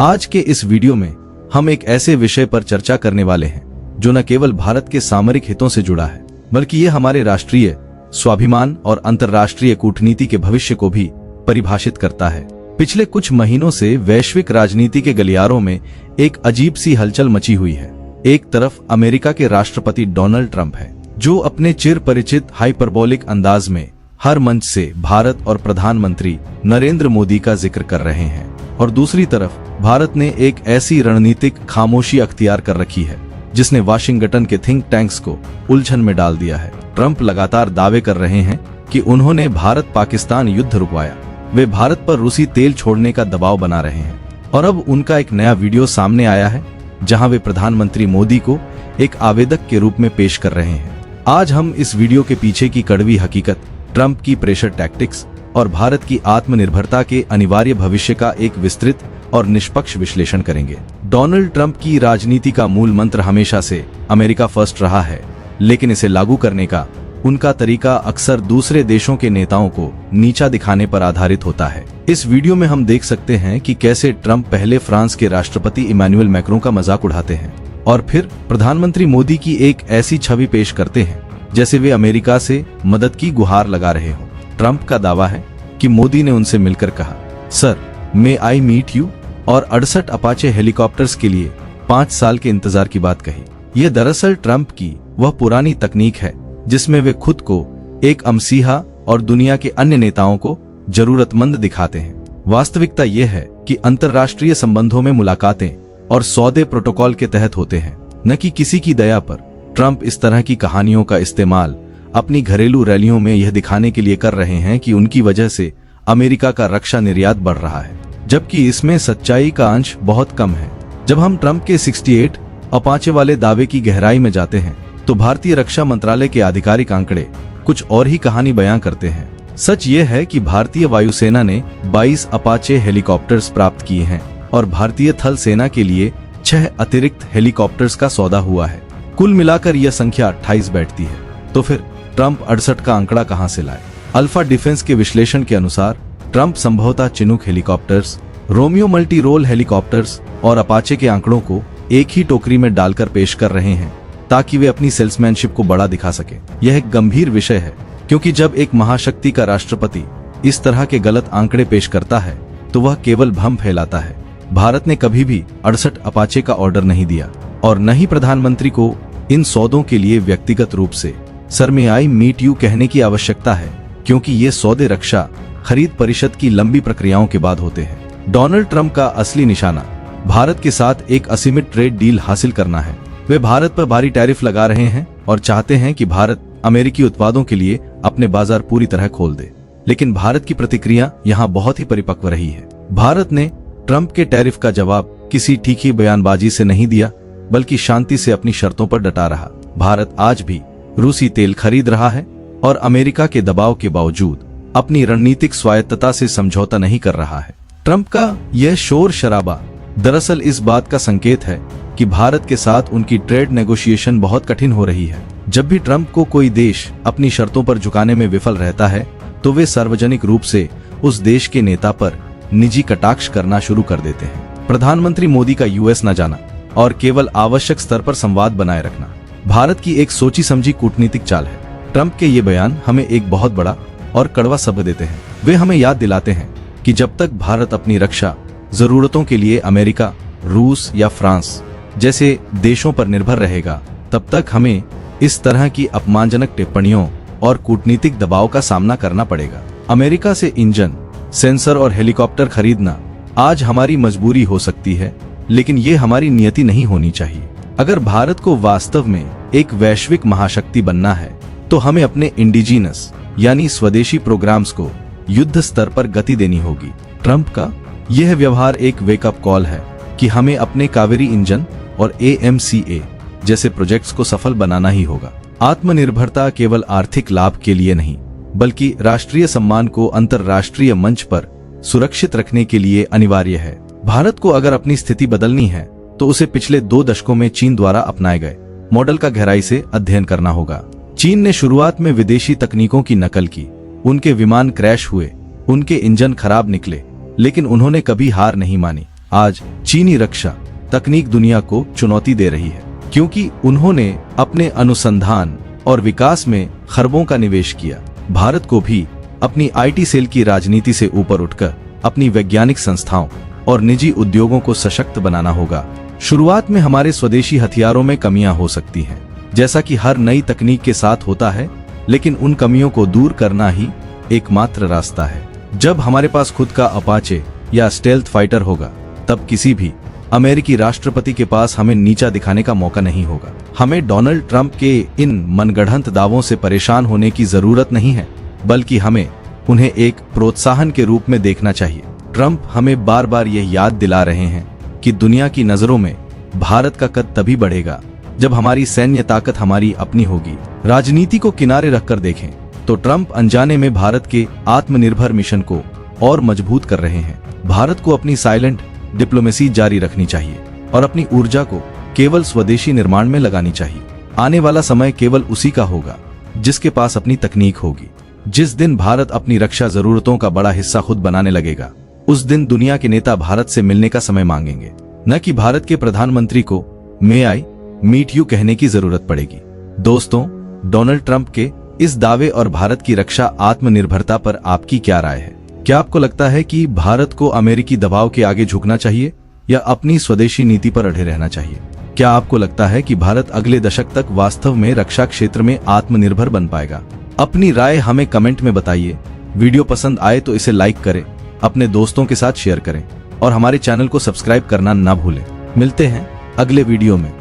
आज के इस वीडियो में हम एक ऐसे विषय पर चर्चा करने वाले हैं जो न केवल भारत के सामरिक हितों से जुड़ा है, बल्कि ये हमारे राष्ट्रीय स्वाभिमान और अंतर्राष्ट्रीय कूटनीति के भविष्य को भी परिभाषित करता है। पिछले कुछ महीनों से वैश्विक राजनीति के गलियारों में एक अजीब सी हलचल मची हुई है। एक तरफ अमेरिका के राष्ट्रपति डोनाल्ड ट्रंप है, जो अपने चिर परिचित हाइपरबोलिक अंदाज में हर मंच से भारत और प्रधानमंत्री नरेंद्र मोदी का जिक्र कर रहे हैं, और दूसरी तरफ भारत ने एक ऐसी रणनीतिक खामोशी अख्तियार कर रखी है जिसने वाशिंगटन के थिंक टैंक्स को उलझन में डाल दिया है। ट्रंप लगातार दावे कर रहे हैं कि उन्होंने भारत पाकिस्तान युद्ध रुकवाया, वे भारत पर रूसी तेल छोड़ने का दबाव बना रहे हैं, और अब उनका एक नया वीडियो सामने आया है जहां वे प्रधानमंत्री मोदी को एक आवेदक के रूप में पेश कर रहे हैं। आज हम इस वीडियो के पीछे की कड़वी हकीकत, ट्रंप की प्रेशर टैक्टिक्स और भारत की आत्मनिर्भरता के अनिवार्य भविष्य का एक विस्तृत और निष्पक्ष विश्लेषण करेंगे। डोनाल्ड ट्रंप की राजनीति का मूल मंत्र हमेशा से अमेरिका फर्स्ट रहा है, लेकिन इसे लागू करने का उनका तरीका अक्सर दूसरे देशों के नेताओं को नीचा दिखाने पर आधारित होता है। इस वीडियो में हम देख सकते हैं कि कैसे ट्रंप पहले फ्रांस के राष्ट्रपति इमैनुअल मैक्रों का मजाक उड़ाते हैं और फिर प्रधानमंत्री मोदी की एक ऐसी छवि पेश करते हैं जैसे वे अमेरिका से मदद की गुहार लगा रहे हों। ट्रंप का दावा है कि मोदी ने उनसे मिलकर कहा, sir may I meet you, और 68 अपाचे हेलीकॉप्टर्स के लिए 5 साल के इंतजार की बात कही। यह दरअसल ट्रंप की वह पुरानी तकनीक है जिसमें वे खुद को एक अमसीहा और दुनिया के अन्य नेताओं को जरूरतमंद दिखाते हैं। वास्तविकता यह है कि अंतर्राष्ट्रीय संबंधों में मुलाकातें और सौदे प्रोटोकॉल के तहत होते हैं, न कि किसी की दया पर। ट्रंप इस तरह की कहानियों का इस्तेमाल अपनी घरेलू रैलियों में यह दिखाने के लिए कर रहे हैं कि उनकी वजह से अमेरिका का रक्षा निर्यात बढ़ रहा है, जबकि इसमें सच्चाई का अंश बहुत कम है। जब हम ट्रंप के 68 अपाचे वाले दावे की गहराई में जाते हैं तो भारतीय रक्षा मंत्रालय के आधिकारिक आंकड़े कुछ और ही कहानी बयां करते हैं। सच ये है कि भारतीय वायुसेना ने 22 अपाचे हेलीकॉप्टर्स प्राप्त किए हैं और भारतीय थल सेना के लिए 6 अतिरिक्त हेलीकॉप्टर्स का सौदा हुआ है। कुल मिलाकर यह संख्या 28 बैठती है। तो फिर ट्रंप 68 का आंकड़ा कहां से लाए? अल्फा डिफेंस के विश्लेषण के अनुसार ट्रंप संभवतः Chinook helicopters, Romeo multi role helicopters और अपाचे के आंकड़ों को एक ही टोकरी में डालकर पेश कर रहे हैं ताकि वे अपनी सेल्समैनशिप को बड़ा दिखा सके। यह एक गंभीर विषय है, क्योंकि जब एक महाशक्ति का राष्ट्रपति इस तरह के गलत आंकड़े पेश करता है तो वह केवल भ्रम फैलाता है। भारत ने कभी भी 68 अपाचे का ऑर्डर नहीं दिया और न ही प्रधानमंत्री को इन सौदों के लिए व्यक्तिगत रूप से sir may I meet you कहने की आवश्यकता है, क्योंकि ये सौदे रक्षा खरीद परिषद की लंबी प्रक्रियाओं के बाद होते हैं। डोनाल्ड ट्रंप का असली निशाना भारत के साथ एक असीमित ट्रेड डील हासिल करना है। वे भारत पर भारी टैरिफ लगा रहे हैं और चाहते हैं कि भारत अमेरिकी उत्पादों के लिए अपने बाजार पूरी तरह खोल दे। लेकिन भारत की प्रतिक्रिया यहाँ बहुत ही परिपक्व रही है। भारत ने ट्रंप के टैरिफ का जवाब किसी तीखी बयानबाजी से नहीं दिया, बल्कि शांति से अपनी शर्तों पर डटा रहा। भारत आज भी रूसी तेल खरीद रहा है और अमेरिका के दबाव के बावजूद अपनी रणनीतिक स्वायत्तता से समझौता नहीं कर रहा है। ट्रंप का यह शोर शराबा दरअसल इस बात का संकेत है कि भारत के साथ उनकी ट्रेड नेगोशिएशन बहुत कठिन हो रही है। जब भी ट्रंप को कोई देश अपनी शर्तों पर झुकाने में विफल रहता है तो वे सार्वजनिक रूप से उस देश के नेता पर निजी कटाक्ष करना शुरू कर देते हैं। प्रधानमंत्री मोदी का यूएस न जाना और केवल आवश्यक स्तर पर संवाद बनाए रखना भारत की एक सोची समझी कूटनीतिक चाल है। ट्रंप के ये बयान हमें एक बहुत बड़ा और कड़वा सबक देते हैं। वे हमें याद दिलाते हैं कि जब तक भारत अपनी रक्षा जरूरतों के लिए अमेरिका, रूस या फ्रांस जैसे देशों पर निर्भर रहेगा, तब तक हमें इस तरह की अपमानजनक टिप्पणियों और कूटनीतिक दबाव का सामना करना पड़ेगा। अमेरिका से इंजन, सेंसर और हेलीकॉप्टर खरीदना आज हमारी मजबूरी हो सकती है, लेकिन ये हमारी नियति नहीं होनी चाहिए। अगर भारत को वास्तव में एक वैश्विक महाशक्ति बनना है तो हमें अपने इंडिजीनस यानी स्वदेशी प्रोग्राम्स को युद्ध स्तर पर गति देनी होगी। ट्रंप का यह व्यवहार एक वेकअप कॉल है कि हमें अपने कावेरी इंजन और AMCA जैसे प्रोजेक्ट्स को सफल बनाना ही होगा। आत्मनिर्भरता केवल आर्थिक लाभ के लिए नहीं, बल्कि राष्ट्रीय सम्मान को अंतर्राष्ट्रीय मंच पर सुरक्षित रखने के लिए अनिवार्य है। भारत को अगर अपनी स्थिति बदलनी है तो उसे पिछले 2 दशकों में चीन द्वारा अपनाए गए मॉडल का गहराई से अध्ययन करना होगा। चीन ने शुरुआत में विदेशी तकनीकों की नकल की, उनके विमान क्रैश हुए, उनके इंजन खराब निकले, लेकिन उन्होंने कभी हार नहीं मानी। आज चीनी रक्षा तकनीक दुनिया को चुनौती दे रही है, क्योंकि उन्होंने अपने अनुसंधान और विकास में खरबों का निवेश किया। भारत को भी अपनी आईटी सेल की राजनीति से ऊपर उठकर अपनी वैज्ञानिक संस्थाओं और निजी उद्योगों को सशक्त बनाना होगा। शुरुआत में हमारे स्वदेशी हथियारों में कमियां हो सकती हैं, जैसा कि हर नई तकनीक के साथ होता है, लेकिन उन कमियों को दूर करना ही एकमात्र रास्ता है। जब हमारे पास खुद का अपाचे या स्टेल्थ फाइटर होगा, तब किसी भी अमेरिकी राष्ट्रपति के पास हमें नीचा दिखाने का मौका नहीं होगा। हमें डोनाल्ड ट्रंप के इन मनगढ़ंत दावों से परेशान होने की जरूरत नहीं है, बल्कि हमें उन्हें एक प्रोत्साहन के रूप में देखना चाहिए। ट्रंप हमें बार बार यह याद दिला रहे हैं कि दुनिया की नजरों में भारत का कद तभी बढ़ेगा जब हमारी सैन्य ताकत हमारी अपनी होगी। राजनीति को किनारे रखकर देखें तो ट्रंप अनजाने में भारत के आत्मनिर्भर मिशन को और मजबूत कर रहे हैं। भारत को अपनी साइलेंट डिप्लोमेसी जारी रखनी चाहिए और अपनी ऊर्जा को केवल स्वदेशी निर्माण में लगानी चाहिए। आने वाला समय केवल उसी का होगा जिसके पास अपनी तकनीक होगी। जिस दिन भारत अपनी रक्षा जरूरतों का बड़ा हिस्सा खुद बनाने लगेगा, उस दिन दुनिया के नेता भारत से मिलने का समय मांगेंगे, न कि भारत के प्रधानमंत्री को मे आई मीट यू कहने की जरूरत पड़ेगी। दोस्तों, डोनाल्ड ट्रंप के इस दावे और भारत की रक्षा आत्मनिर्भरता पर आपकी क्या राय है? क्या आपको लगता है कि भारत को अमेरिकी दबाव के आगे झुकना चाहिए या अपनी स्वदेशी नीति पर अड़े रहना चाहिए? क्या आपको लगता है कि भारत अगले दशक तक वास्तव में रक्षा क्षेत्र में आत्मनिर्भर बन पाएगा? अपनी राय हमें कमेंट में बताइए। वीडियो पसंद आए तो इसे लाइक करें, अपने दोस्तों के साथ शेयर करें और हमारे चैनल को सब्सक्राइब करना ना भूलें। मिलते हैं अगले वीडियो में।